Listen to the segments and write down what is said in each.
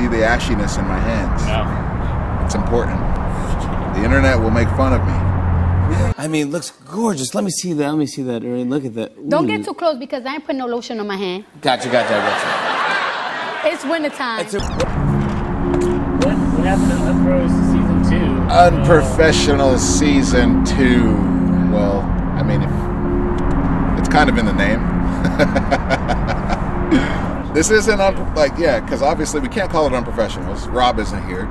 The ashiness in my hands. No. It's important. The internet will make fun of me. I mean, it looks gorgeous. Let me see that. Let me see that. Look at that. Ooh. Don't get too close because I ain't putting no lotion on my hand. Gotcha. It's wintertime. What happened to Unpros season 2? Unprofessionals season 2. Well, I mean, it's kind of in the name. This isn't because obviously we can't call it Unprofessionals. Rob isn't here.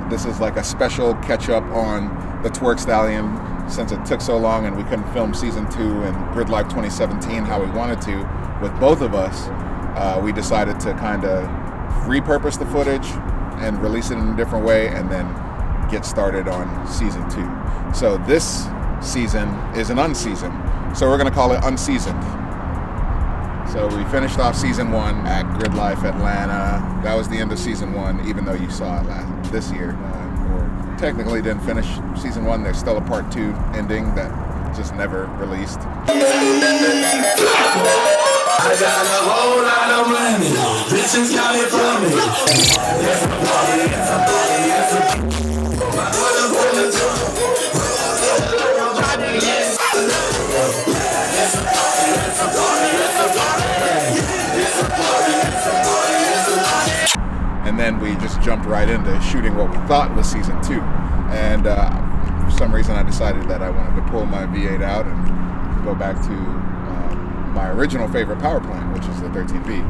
This is like a special catch-up on the Twerkstallion since it took so long and we couldn't film season 2 and Grid Life 2017 how we wanted to with both of us. We decided to kind of repurpose the footage and release it in a different way and then get started on season 2. So this season is an unseasoned. So we're going to call it Unseasoned. So we finished off season 1 at Grid Life Atlanta. That was the end of season 1, even though you saw it this year. Or technically didn't finish season 1. There's still a part 2 ending that just never released. I got a whole lot of money. Bitches got it from me. It's a party, it's a party, it's a and then we just jumped right into shooting what we thought was season 2. And for some reason I decided that I wanted to pull my V8 out and go back to my original favorite power plant, which is the 13B.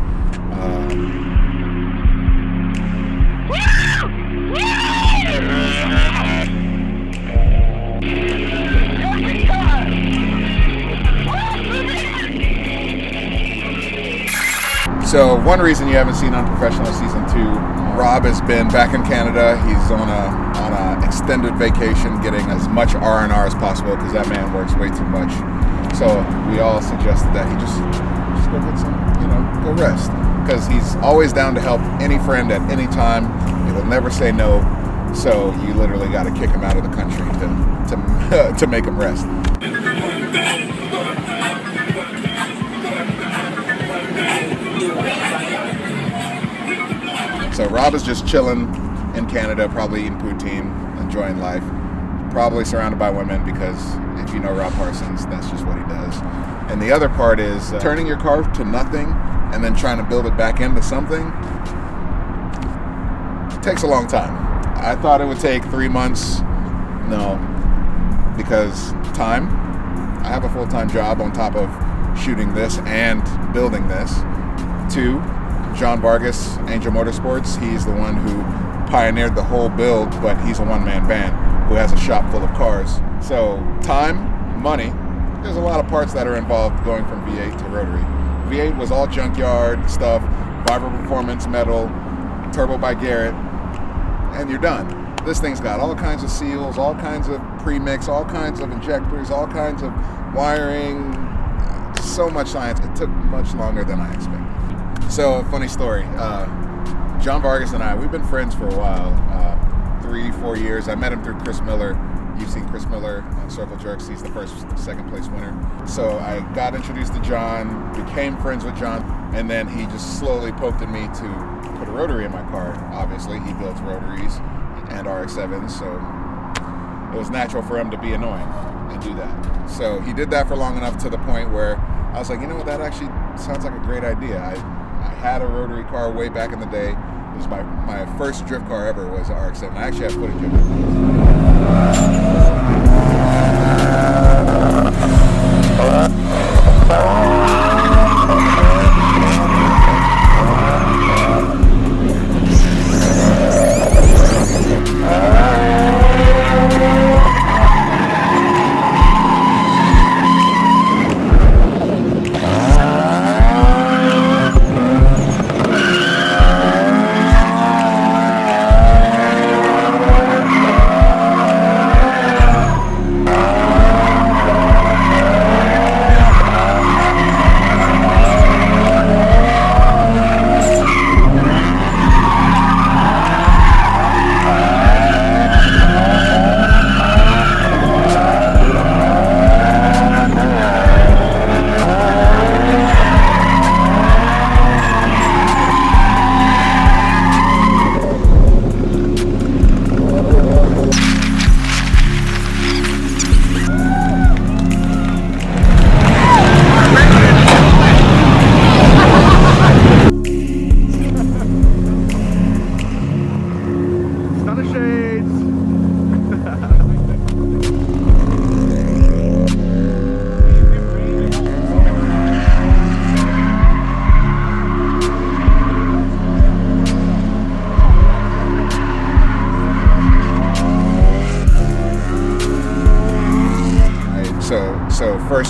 So one reason you haven't seen Unprofessionals season 2, Rob has been back in Canada. He's on a extended vacation, getting as much R&R as possible because that man works way too much. So we all suggested that he just go get some, go rest, because he's always down to help any friend at any time. He will never say no. So you literally got to kick him out of the country to make him rest. So Rob is just chilling in Canada, probably eating poutine, enjoying life, probably surrounded by women because if you know Rob Parsons, that's just what he does. And the other part is turning your car to nothing and then trying to build it back into something. It takes a long time. I thought it would take 3 months. No, because time. I have a full-time job on top of shooting this and building this. 2, John Vargas, Angel Motorsports, he's the one who pioneered the whole build, but he's a one-man band who has a shop full of cars. So time, money, there's a lot of parts that are involved going from V8 to Rotary. V8 was all junkyard stuff, Vibra Performance metal, turbo by Garrett, and you're done. This thing's got all kinds of seals, all kinds of premix, all kinds of injectors, all kinds of wiring, so much science. It took much longer than I expected. So, a funny story. John Vargas and I, we've been friends for a while, 3-4 years. I met him through Chris Miller. You've seen Chris Miller on Circle Jerks. He's the second place winner. So I got introduced to John, became friends with John, and then he just slowly poked at me to put a rotary in my car. Obviously, he builds rotaries and RX-7s, so it was natural for him to be annoying and do that. So he did that for long enough to the point where I was like, you know what, that actually sounds like a great idea. I had a rotary car way back in the day. It was my first drift car ever was an RX-7. I actually have footage of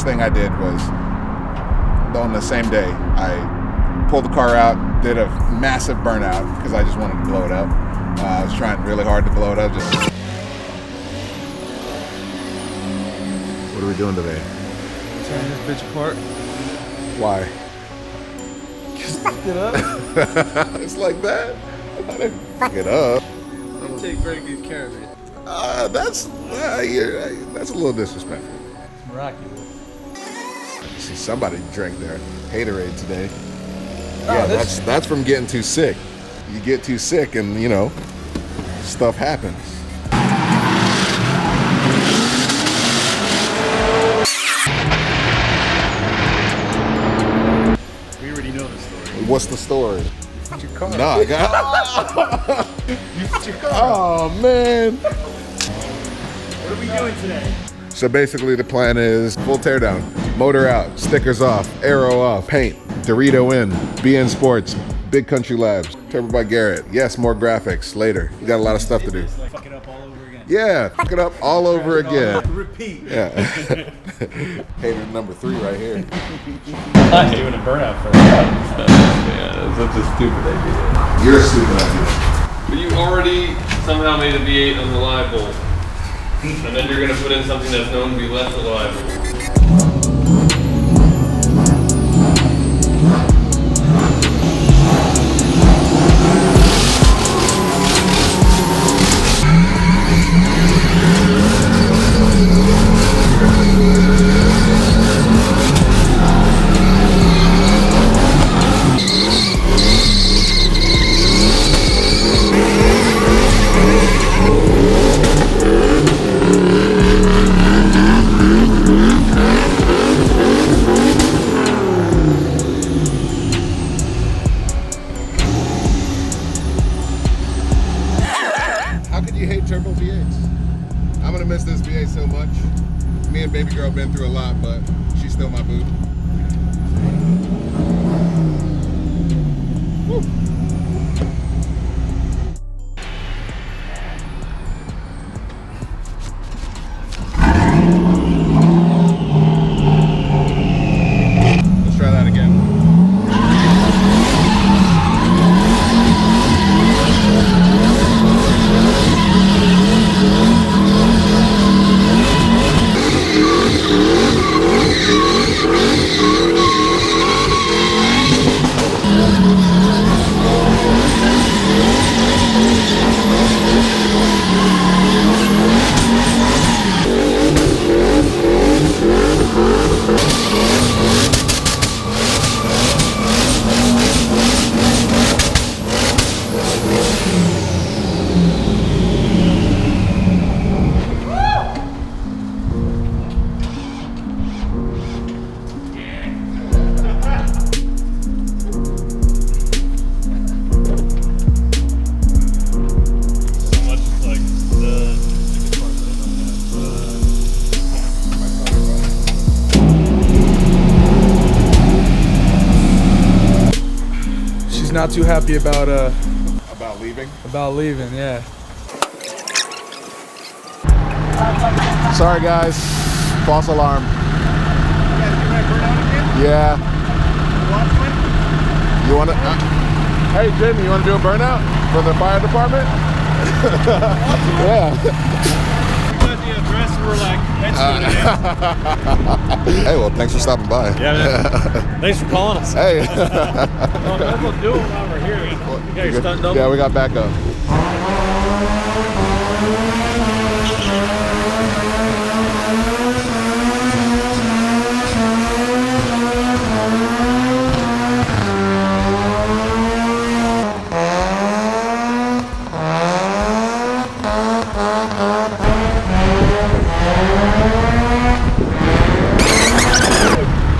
first thing I did was, on the same day, I pulled the car out, did a massive burnout because I just wanted to blow it up. I was trying really hard to blow it up. What are we doing today? Tearing this bitch apart. Why? Fucked it up. It's like that? I didn't fuck it up. You take very good care of it. That's a little disrespectful. It's miraculous. See, somebody drank their Haterade today. Oh, Yeah, that's from getting too sick. You get too sick and, you know, stuff happens. We already know the story. What's the story? Your car. Nah, I got. You put your car. Oh man. What are we doing today? So basically, the plan is full teardown, motor out, stickers off, aero off, paint, Dorito in, BN Sports, Big Country Labs, Turbo by Garrett. Yes, more graphics later. We got a lot of stuff to do. Fuck it up all over again. Yeah, fuck it up all over again. Repeat. Yeah. Hater number 3 right here. Not doing a burnout for that. Yeah, that's such a stupid idea. You're a stupid idea. But you already somehow made a V8 unreliable. And then you're going to put in something that's known to be less reliable. How could you hate turbo V8s? I'm gonna miss this V8 so much. Me and baby girl been through a lot, but she's still my boo. Woo. Let's try that again. Not too happy about leaving. yeah. Sorry guys, false alarm. Yeah. You want to? Hey Jamie, you want to do a burnout for the fire department? Yeah. We got the address and we're like, Hey, well, thanks for stopping by. Yeah, man. Thanks for calling us. Hey. We'll do it while we're here. You got your stunt double? Yeah, we got backup.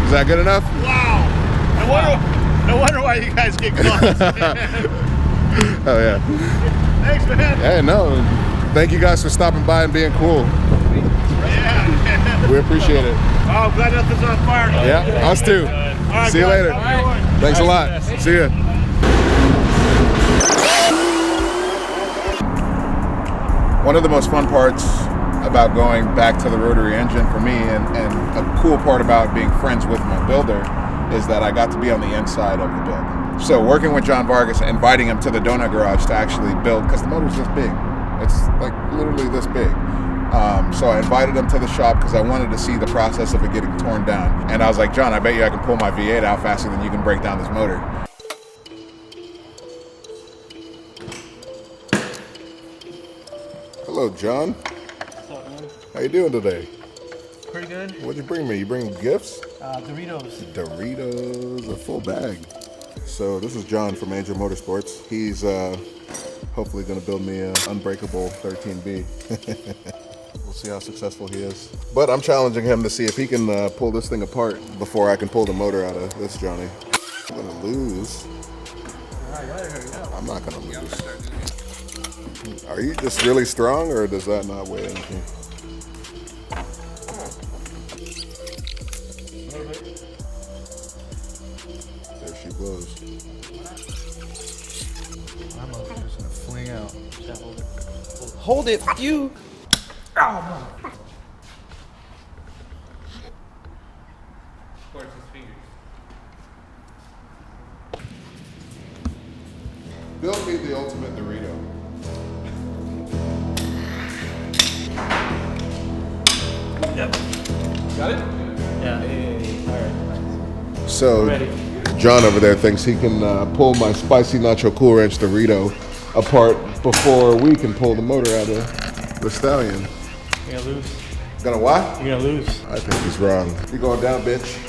Is that good enough? Wow. No wonder why you guys get caught. Oh yeah. Thanks, man. Hey, no. Thank you guys for stopping by and being cool. Yeah. We appreciate it. Oh, I'm glad nothing's on fire. Yeah, us too. All right, See you guys. later. All right. Thanks a lot. See ya. One of the most fun parts about going back to the rotary engine for me, and a cool part about being friends with my builder is that I got to be on the inside of the build. So working with John Vargas, inviting him to the donut garage to actually build, because the motor's this big. It's like literally this big. So I invited him to the shop because I wanted to see the process of it getting torn down. And I was like, John, I bet you I can pull my V8 out faster than you can break down this motor. Hello, John. What's up, man? How you doing today? Pretty good. What'd you bring me? You bring gifts? Doritos. Doritos, a full bag. So this is John from Angel Motorsports. He's hopefully going to build me an unbreakable 13B. We'll see how successful he is. But I'm challenging him to see if he can pull this thing apart before I can pull the motor out of this Johnny. I'm going to lose. I'm not going to lose. Are you just really strong, or does that not weigh anything? There she blows. I'm just gonna fling out. Hold it, you! Ow! Build me the ultimate Dorito. Yep. Got it? Yeah. Alright. So, Ready. John over there thinks he can pull my spicy nacho Cool Ranch Dorito apart before we can pull the motor out of the Stallion. You're gonna lose. Gonna what? You're gonna lose. I think he's wrong. You going down, bitch?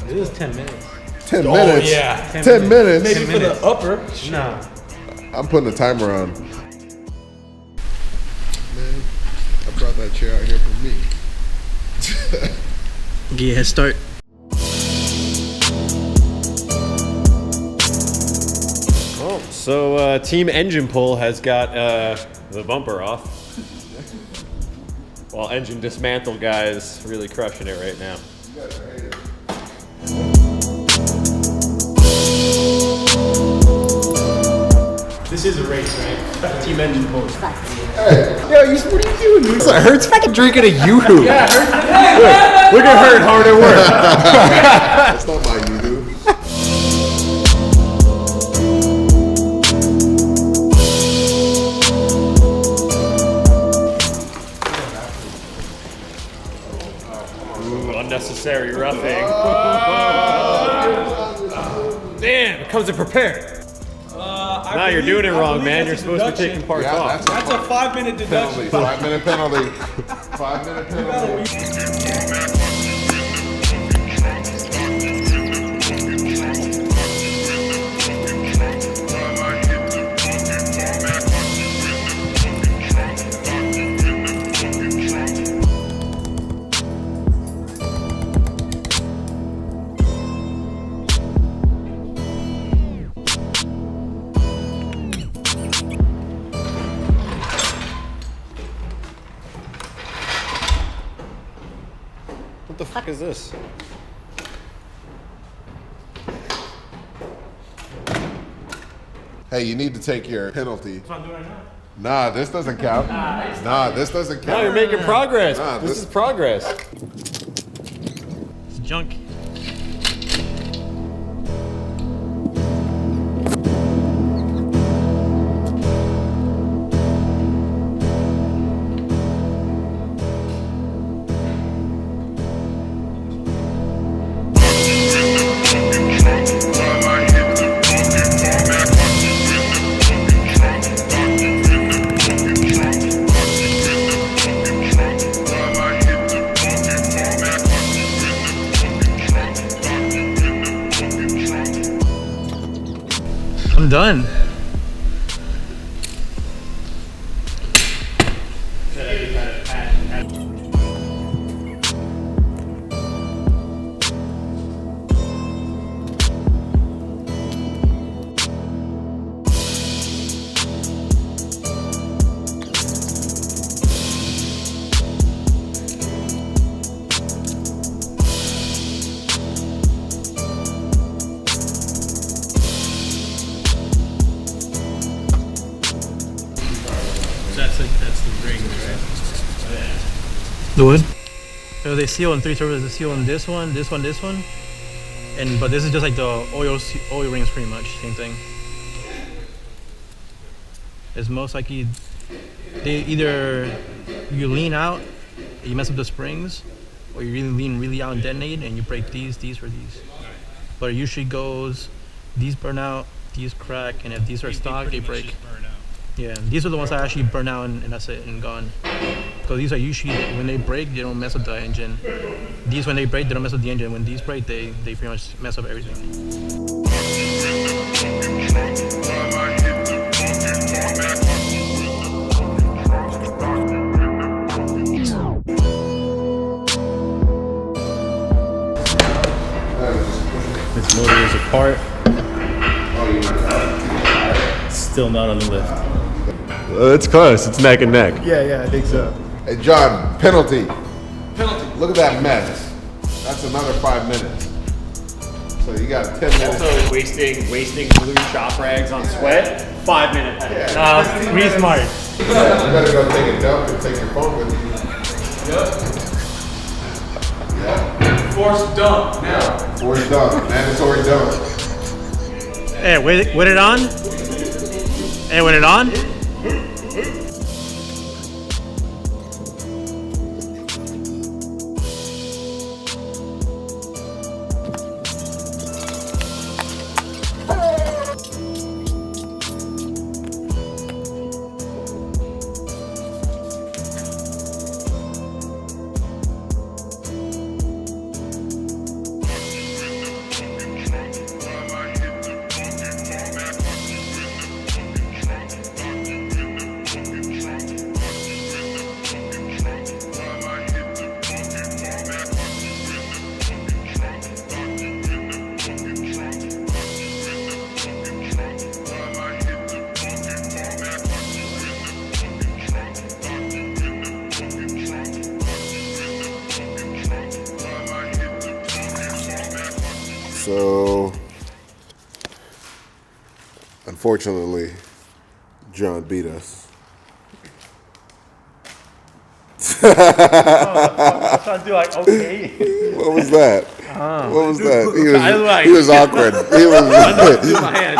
It is 10 minutes. 10 minutes? Yeah. 10 minutes? Maybe for the upper. No. I'm putting the timer on. Man, I brought that chair out here for me. Yeah, start. Oh, so Team Engine Pull has got the bumper off. While Engine Dismantle guy is really crushing it right now. You guys are haters. This is a race, right? Team Engine Pull. Hey, yo, what are you doing, dude? It hurts fucking drinking a yoo-hoo. Yeah, hurt. Look at Hurt hard at work. That's not my you-hoo. Unnecessary roughing. Damn, it comes in prepared. Nah, you're doing it wrong, man. You're supposed to be taking parts off. That's a 5-minute deduction. 5-minute penalty. 5-minute penalty. What the fuck is this? Hey, you need to take your penalty. That's what I'm doing right now. Nah, this doesn't count. Nah, this doesn't count. No, you're making progress. Nah, this is progress. It's junk. I'm done. That's the ring, right? The wood? So they seal in 3 turbos. They seal in this one, this one, this one. But this is just like the oil rings, pretty much same thing. It's most likely they either you lean out, you mess up the springs, or you really lean really out and detonate, and you break these or these. But it usually goes, these burn out, these crack, and if these are stock, they break. Yeah, these are the ones that actually burn out and that's it and gone. So these are usually, when they break, they don't mess up the engine. These, when they break, they don't mess up the engine. When these break, they pretty much mess up everything. This motor is apart. Still not on the lift. It's close. It's neck and neck. Yeah, I think so. Hey, John, penalty. Look at that mess. That's another 5 minutes. So you got 10 minutes. Also, wasting blue shop rags on sweat. 5 minutes. Yeah. Be smart. You better go take a dump and take your phone with you. Yeah. Forced dump now. Forced dump. Mandatory dump. Hey, with it on? Hey, with it on? So, unfortunately, John beat us. I'm trying to do like, okay. What was that? What was that? I He was awkward. He was. My hand.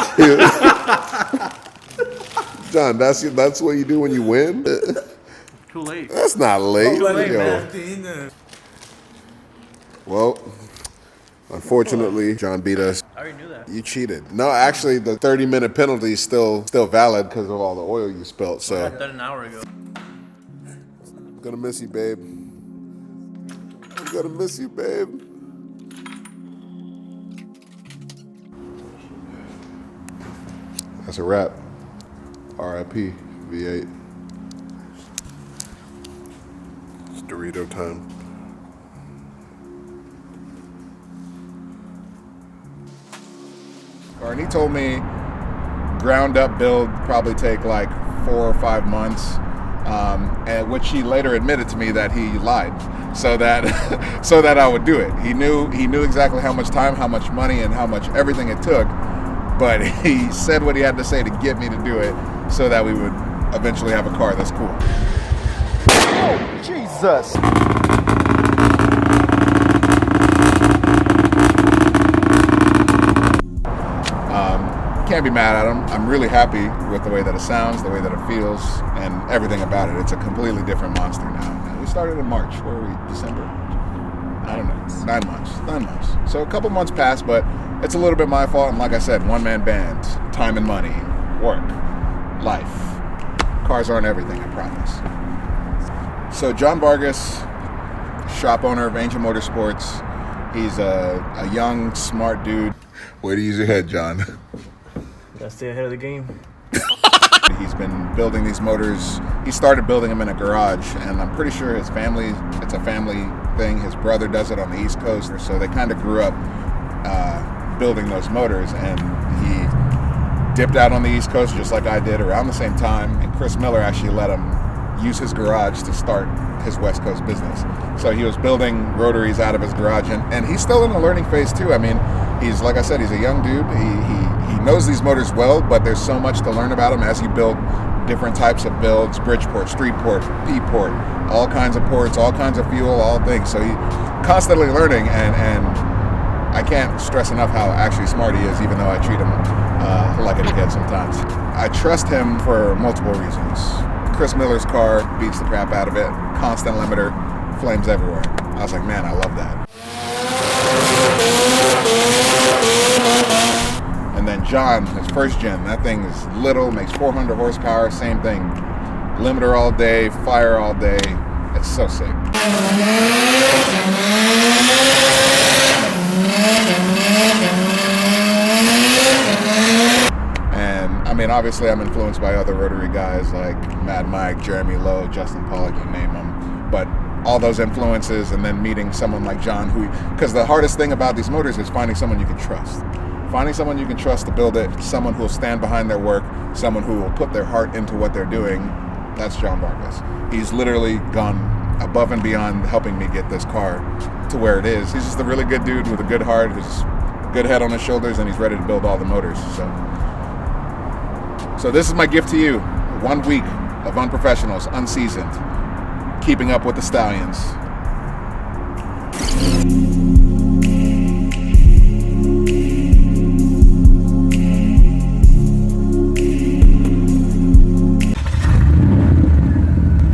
John, that's what you do when you win? Too late. That's not late. Too late, Yo. man. Well, unfortunately, John beat us. I already knew that. You cheated. No, actually, the 30-minute penalty is still valid because of all the oil you spilled. So, I done an hour ago. I'm gonna miss you, babe. I'm gonna miss you, babe. That's a wrap. R.I.P. V8. It's Dorito time. And he told me ground up build probably take like 4 or 5 months, and which he later admitted to me that he lied so that so that I would do it. He knew exactly how much time, how much money, and how much everything it took, but he said what he had to say to get me to do it so that we would eventually have a car that's cool. Oh, Jesus. Can't be mad at him. I'm really happy with the way that it sounds, the way that it feels, and everything about it. It's a completely different monster now. And we started in March. Where were we? December? I don't know. 9 months. 9 months. So a couple months passed, but it's a little bit my fault. And like I said, one-man band, time and money, work, life. Cars aren't everything, I promise. So John Vargas, shop owner of Angel Motorsports. He's a young, smart dude. Way to use your head, John. Gotta stay ahead of the game. He's been building these motors. He started building them in a garage, and I'm pretty sure his family, it's a family thing. His brother does it on the East Coast, so they kind of grew up building those motors, and he dipped out on the East Coast just like I did around the same time, and Chris Miller actually let him use his garage to start his West Coast business. So he was building rotaries out of his garage, and he's still in the learning phase too. I mean, he's, like I said, he's a young dude. He knows these motors well, but there's so much to learn about him as you build different types of builds, Bridgeport, Streetport, P-port, all kinds of ports, all kinds of fuel, all things. So he's constantly learning, and I can't stress enough how actually smart he is, even though I treat him like a kid sometimes. I trust him for multiple reasons. Chris Miller's car beats the crap out of it, constant limiter, flames everywhere. I was like, man, I love that. And then John, his first gen, that thing is little, makes 400 horsepower, same thing. Limiter all day, fire all day. It's so sick. And I mean, obviously I'm influenced by other Rotary guys like Mad Mike, Jeremy Lowe, Justin Pollock, you name them. But all those influences, and then meeting someone like John, because the hardest thing about these motors is finding someone you can trust. Finding someone you can trust to build it, someone who will stand behind their work, someone who will put their heart into what they're doing, that's John Vargas. He's literally gone above and beyond helping me get this car to where it is. He's just a really good dude with a good heart, who's good head on his shoulders, and he's ready to build all the motors. So this is my gift to you. 1 week of Unprofessionals, Unseasoned, keeping up with the Stallions.